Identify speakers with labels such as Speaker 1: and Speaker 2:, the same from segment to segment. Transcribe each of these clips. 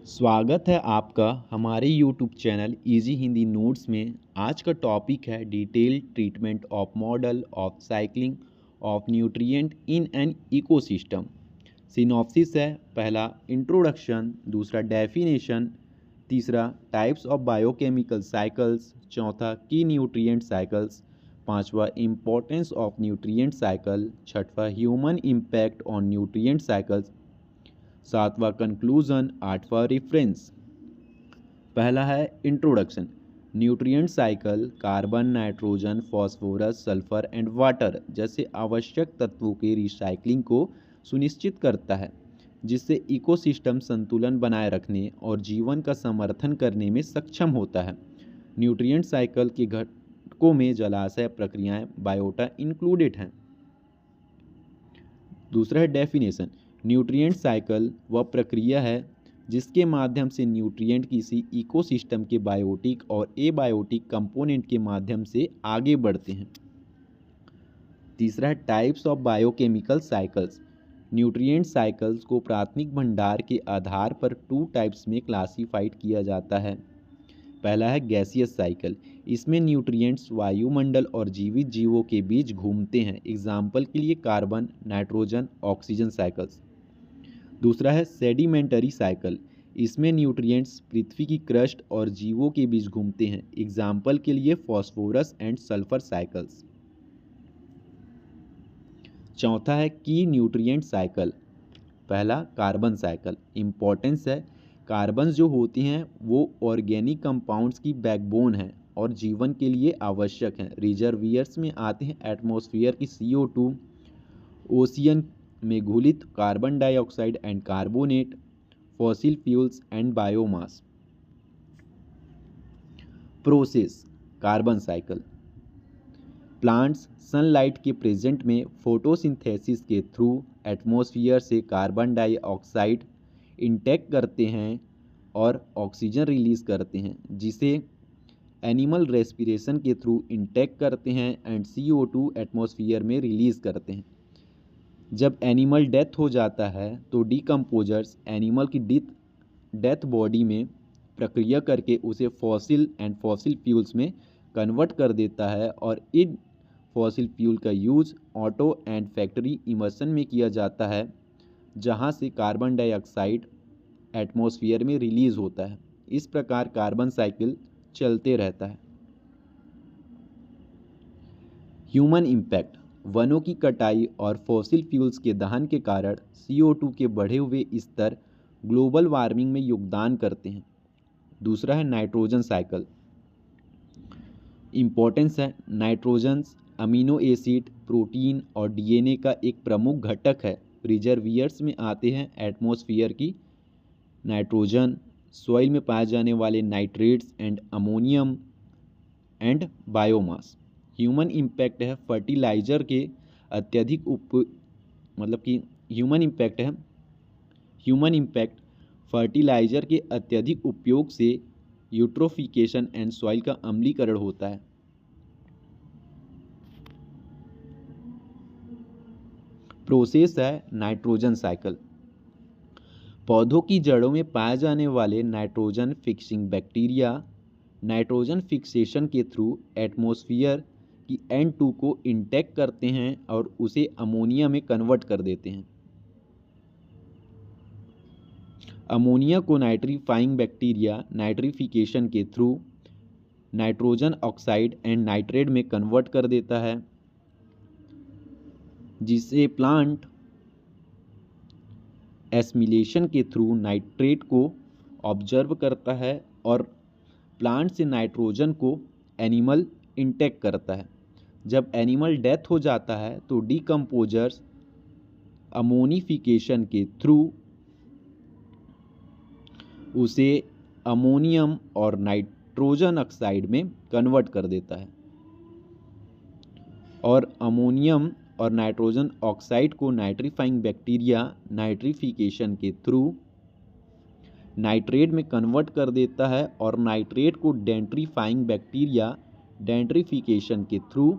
Speaker 1: स्वागत है आपका हमारे YouTube channel easy Hindi notes में। आज का टॉपिक है detail treatment of model of cycling of nutrient in an ecosystem. Synopsis है, पहला इंट्रोडक्शन, दूसरा डेफिनेशन, तीसरा टाइप्स ऑफ बायोकेमिकल साइकिल्स, चौथा की न्यूट्रिएंट साइकिल्स, पांचवा इंपॉर्टेंस ऑफ न्यूट्रिएंट साइकिल, छठवां human impact on nutrient cycles, सातवां कंक्लूजन, आठवां रेफरेंस। पहला है introduction. Nutrient cycle carbon, nitrogen, phosphorus, sulphur and water जैसे आवश्यक तत्वों के रिसाइकलिंग को सुनिश्चित करता है, जिससे इकोसिस्टम संतुलन बनाए रखने और जीवन का समर्थन करने में सक्षम होता है। न्यूट्रिएंट साइकिल के घटकों में जलाशय प्रक्रियाएं, बायोटा इंक्लूडेड हैं। दूसरा है डेफिनेशन। न्यूट्रिएंट साइकिल वह प्रक्रिया है जिसके माध्यम से न्यूट्रिएंट किसी इकोसिस्टम के बायोटिक और एबायोटिक कंपोनेंट के माध्यम से आगे बढ़ते हैं। तीसरा है types of biochemical cycles. Nutrient cycles को प्राथमिक भंडार के आधार पर 2 टाइप्स में क्लासिफाइड किया जाता है। पहला है गैसियस साइकिल। इसमें न्यूट्रिएंट्स वायुमंडल और जीवित जीवों के बीच घूमते हैं, एग्जाम्पल के लिए कार्बन, नाइट्रोजन, ऑक्सीजन साइकिल्स। दूसरा है सेडिमेंटरी साइकिल। इसमें न्यूट्रिएंट्स पृथ्वी की क्रस्ट और जीवों के बीच घूमते हैं, एग्जाम्पल के लिए फॉस्फोरस एंड सल्फर साइकिल्स। चौथा है की न्यूट्रिएंट साइकिल। पहला कार्बन साइकिल। इम्पोर्टेंस है, कार्बन जो होती हैं वो ऑर्गेनिक कंपाउंड्स की बैकबोन है और जीवन के लिए आवश्यक हैं। रिजर्वियर्स में आते हैं एटमॉस्फेयर की CO2, ओशियन में घुलित carbon dioxide and carbonate, fossil fuels and biomass. Process carbon cycle. Plants sunlight के प्रेजेंट में फोटोसिंथेसिस के थ्रू एटमॉस्फेयर से कार्बन डाइऑक्साइड इंटेक करते हैं और ऑक्सीजन रिलीज करते हैं, जिसे एनिमल रेस्पिरेशन के थ्रू इंटेक करते हैं एंड CO2 एटमॉस्फेयर में रिलीज करते हैं। जब एनिमल डेथ हो जाता है तो डिकम्पोजर्स एनिमल की डेथ बॉडी में प्रक्रिया करके उसे फॉसिल एंड फॉसिल फ्यूल्स में कन्वर्ट कर देता है और इन फॉसिल फ्यूल का use auto and factory immersion में किया जाता है, जहां से कार्बन डाइऑक्साइड एटमॉस्फेयर में रिलीज होता है। इस प्रकार कार्बन साइकिल चलते रहता है। Human impact. वनों की कटाई और फॉसिल फ्यूल्स के दहन के कारण CO2 के बढ़े हुए स्तर ग्लोबल वार्मिंग में योगदान करते हैं। दूसरा है नाइट्रोजन साइकिल। इम्पोर्टेंस है, नाइट्रोजन अमीनो एसिड, प्रोटीन और DNA का एक प्रमुख घटक है। रिजर्वियर्स में आते हैं एटमॉस्फेयर की नाइट्रोजन, सॉइल में पाए जाने वाले nitrates and ammonium and biomass. Human impact है फर्टिलाइजर के अत्यधिक ह्यूमन इम्पैक्ट फर्टिलाइजर के अत्यधिक उपयोग से यूट्रोफिकेशन एंड सॉइल का अम्लीकरण होता है। प्रोसेस है नाइट्रोजन साइकिल। पौधों की जड़ों में पाए जाने वाले nitrogen fixing bacteria nitrogen fixation के थ्रू एटमॉस्फेयर की N2 को इंटेक करते हैं और उसे अमोनिया में कन्वर्ट कर देते हैं। अमोनिया को नाइट्रीफाइंग बैक्टीरिया नाइट्रिफिकेशन के through nitrogen oxide and nitrate में कन्वर्ट कर देता है, जिसे प्लांट एसिमिलेशन के थ्रू नाइट्रेट को ऑब्जर्व करता है और प्लांट से नाइट्रोजन को एनिमल इंटेक करता है। जब एनिमल डेथ हो जाता है तो डिकम्पोजर्स अमोनिफिकेशन के थ्रू उसे अमोनियम और नाइट्रोजन ऑक्साइड में कन्वर्ट कर देता है और अमोनियम और नाइट्रोजन ऑक्साइड को नाइट्रीफाइंग बैक्टीरिया नाइट्रिफिकेशन के थ्रू नाइट्रेट में कन्वर्ट कर देता है और नाइट्रेट को डेंट्रीफाइंग बैक्टीरिया डेंट्रिफिकेशन के थ्रू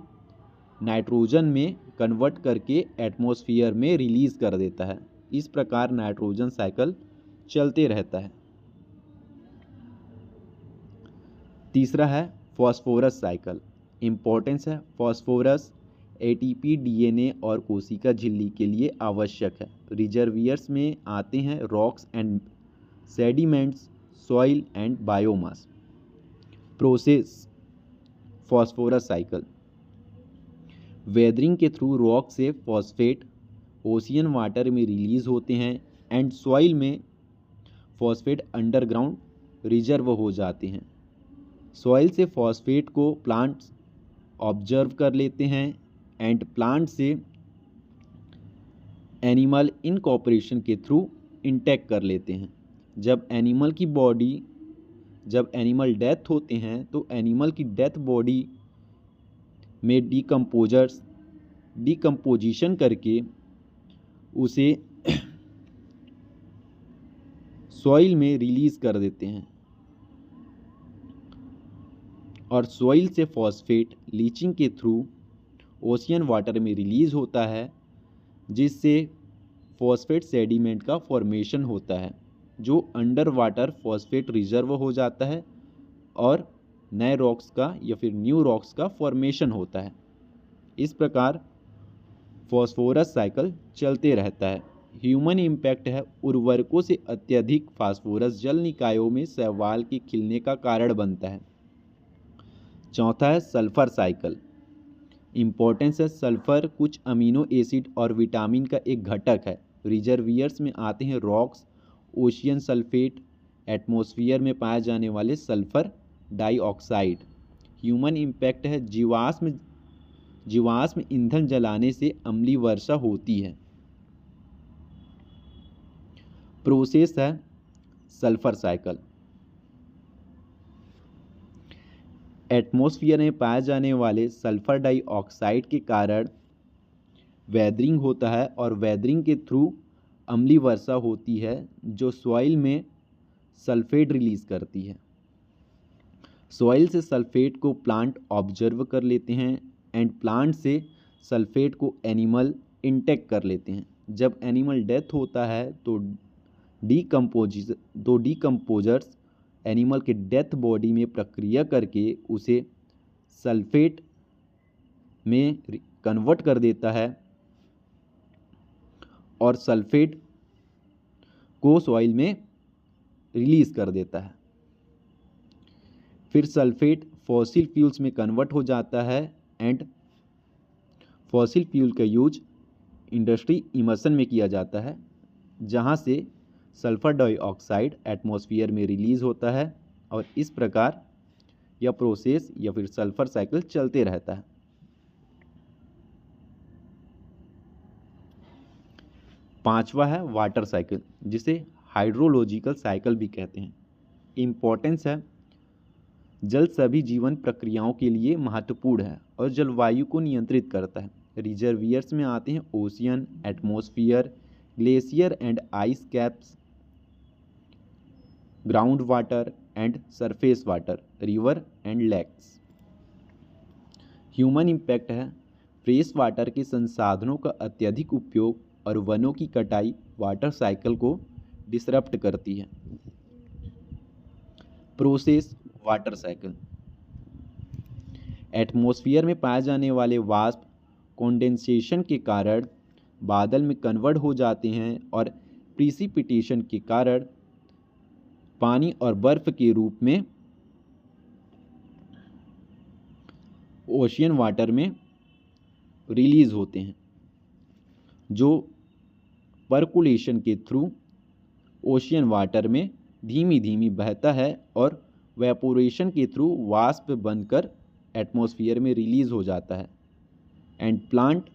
Speaker 1: नाइट्रोजन में कन्वर्ट करके एटमॉस्फेयर में रिलीज कर देता है। इस प्रकार नाइट्रोजन साइकिल चलते रहता है। तीसरा है फॉस्फोरस साइकिल। इम्पोर्टेंस है फॉस्फोरस एटीपी, डीएनए और कोशिका झिल्ली के लिए आवश्यक है। रिजर्वियर्स में आते हैं rocks and sediments, soil and biomass. Process phosphorus cycle. Weathering के थ्रू रॉक से फॉस्फेट ओशियन वाटर में रिलीज होते हैं एंड सॉइल में फॉस्फेट अंडरग्राउंड रिजर्व हो जाते हैं। सॉइल से फॉस्फेट को प्लांट्स ऑब्जर्व कर लेते हैं एंड प्लांट से एनिमल इनकॉर्पोरेशन के थ्रू इंटेक कर लेते हैं। जब एनिमल डेथ होते हैं तो एनिमल की डेथ बॉडी में डिकम्पोजिशन करके उसे सॉइल में रिलीज कर देते हैं और सॉइल से फॉस्फेट लीचिंग के थ्रू ओशियन वाटर में रिलीज होता है, जिससे फॉस्फेट सेडिमेंट का फॉर्मेशन होता है जो अंडर वाटर फॉस्फेट रिजर्व हो जाता है और नए रॉक्स का या फिर न्यू रॉक्स का फॉर्मेशन होता है। इस प्रकार फॉस्फोरस साइकिल चलते रहता है। ह्यूमन इम्पैक्ट है उर्वरकों से अत्यधिक फास्फोरस जल निकायों में शैवाल के खिलने का कारण बनता है। चौथा है सल्फर साइकिल। इम्पोर्टेंस है सल्फर कुछ अमीनो एसिड और विटामिन का एक घटक है। रिजर्वियर्स में आते हैं रॉक्स, ओशियन सल्फेट, एटमॉस्फेयर में पाए जाने वाले सल्फर डाइऑक्साइड। ह्यूमन इम्पैक्ट है जीवाश्म ईंधन जलाने से अम्लीय वर्षा होती है। प्रोसेस है सल्फर साइकिल। एटमॉस्फेयर में पाए जाने वाले सल्फर डाइऑक्साइड के कारण वेदरिंग होता है और वेदरिंग के थ्रू अम्लीय वर्षा होती है जो सॉइल में सल्फेट रिलीज करती है। सॉइल से सल्फेट को प्लांट ऑब्जर्व कर लेते हैं एंड प्लांट से सल्फेट को एनिमल इंटेक कर लेते हैं। जब एनिमल डेथ होता है तो डीकम्पोजर्स एनिमल के डेथ बॉडी में प्रक्रिया करके उसे सल्फेट में कन्वर्ट कर देता है और सल्फेट को सॉइल में रिलीज कर देता है। फिर सल्फेट फॉसिल फ्यूल्स में कन्वर्ट हो जाता है एंड फॉसिल फ्यूल का यूज इंडस्ट्री इमर्शन में किया जाता है, जहां से सल्फर डाइऑक्साइड एटमॉस्फेयर में रिलीज होता है और इस प्रकार यह प्रोसेस या फिर सल्फर साइकिल चलते रहता है। पांचवा है वाटर साइकिल, जिसे हाइड्रोलॉजिकल साइकिल भी कहते हैं। इम्पोर्टेंस है जल सभी जीवन प्रक्रियाओं के लिए महत्वपूर्ण है और जलवायु को नियंत्रित करता है। रिजर्वियर्स में आते हैं ocean, atmosphere, glacier and ice caps, ground water and surface water, river and lakes. Human impact है फ्रेश वाटर के संसाधनों का अत्यधिक उपयोग और वनों की कटाई वाटर साइकिल को डिसरप्ट करती है। Process water cycle. एटमॉस्फेयर में पाए जाने वाले वाष्प कंडेंसेशन के कारण बादल में कन्वर्ट हो जाते हैं और प्रिसिपिटेशन के कारण पानी और बर्फ के रूप में ओशियन वाटर में रिलीज होते हैं, जो पर्कुलेशन के थ्रू ओशियन वाटर में धीमी धीमी बहता है और वेपोरेशन के थ्रू वाष्प बनकर एटमॉस्फेयर में रिलीज हो जाता है एंड प्लांट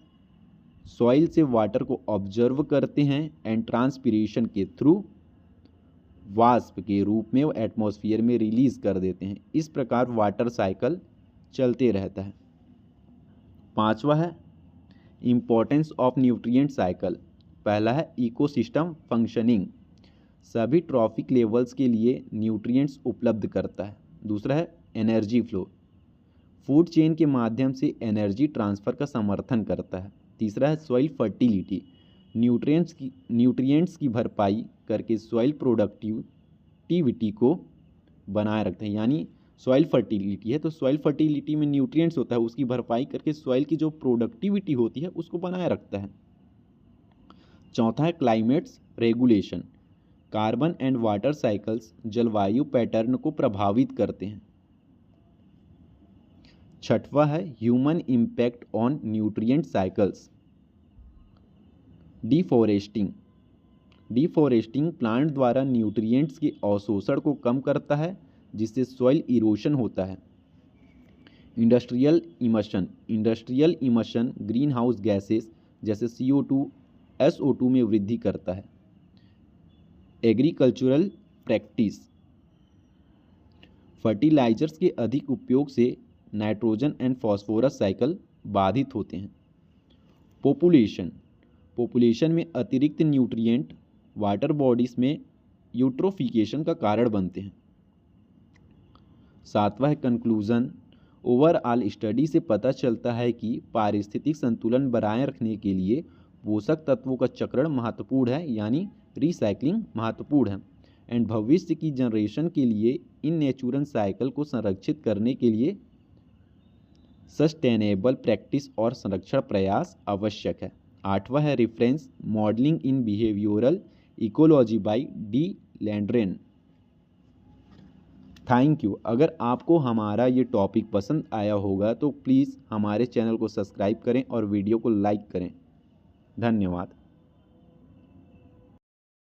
Speaker 1: सॉइल से वाटर को ऑब्जर्व करते हैं एंड ट्रांसपिरेशन के थ्रू वाष्प के रूप में वो एटमॉस्फेयर में रिलीज कर देते हैं। इस प्रकार वाटर साइकिल चलते रहता है। पांचवा है इम्पोर्टेंस ऑफ न्यूट्रिएंट साइकिल। पहला है इकोसिस्टम फंक्शनिंग, सभी ट्रॉफिक लेवल्स के लिए न्यूट्रिएंट्स उपलब्ध करता है। दूसरा है एनर्जी फ्लो, फूड चेन के माध्यम से एनर्जी ट्रांसफ़र का समर्थन करता है। तीसरा है सॉइल फर्टिलिटी, न्यूट्रिएंट्स की भरपाई करके सॉइल प्रोडक्टिविटी को बनाए रखते हैं, यानी सॉइल फर्टिलिटी है, तो सॉइल फर्टिलिटी में न्यूट्रिएंट्स होता है, उसकी भरपाई करके सॉइल की जो प्रोडक्टिविटी होती है उसको बनाए रखता है। चौथा है climates regulation. Carbon and water cycles जलवायु पैटर्न को प्रभावित करते हैं। छठवां है human impact on nutrient cycles. Deforesting plant द्वारा न्यूट्रिएंट्स के अवशोषण को कम करता है, जिससे सॉइल इरोशन होता है। Industrial immersion green house gases जैसे CO2, SO2 में वृद्धि करता है। एग्रीकल्चरल प्रैक्टिस, फर्टिलाइजर्स के अधिक उपयोग से नाइट्रोजन एंड फॉस्फोरस साइकिल बाधित होते हैं। पॉपुलेशन में अतिरिक्त न्यूट्रिएंट वाटर बॉडीज में यूट्रोफिकेशन का कारण बनते हैं। सातवां है कंक्लूजन। ओवरऑल स्टडी से पता चलता है कि पारिस्थितिक संतुलन बनाए रखने के लिए पोषक तत्वों का चक्रण महत्वपूर्ण है, यानी रिसाइकलिंग महत्वपूर्ण है। एंड भविष्य की जनरेशन के लिए इन नेचुरल साइकिल को संरक्षित करने के लिए सस्टेनेबल प्रैक्टिस और संरक्षण प्रयास आवश्यक है। आठवां है reference modelling in behavioural ecology by D Landren. Thank you. अगर आपको हमारा ये टॉपिक पसंद आया होगा तो प्लीज़ हमारे चैनल को सब्सक्राइब करें और वीडियो को लाइक करें। धन्यवाद।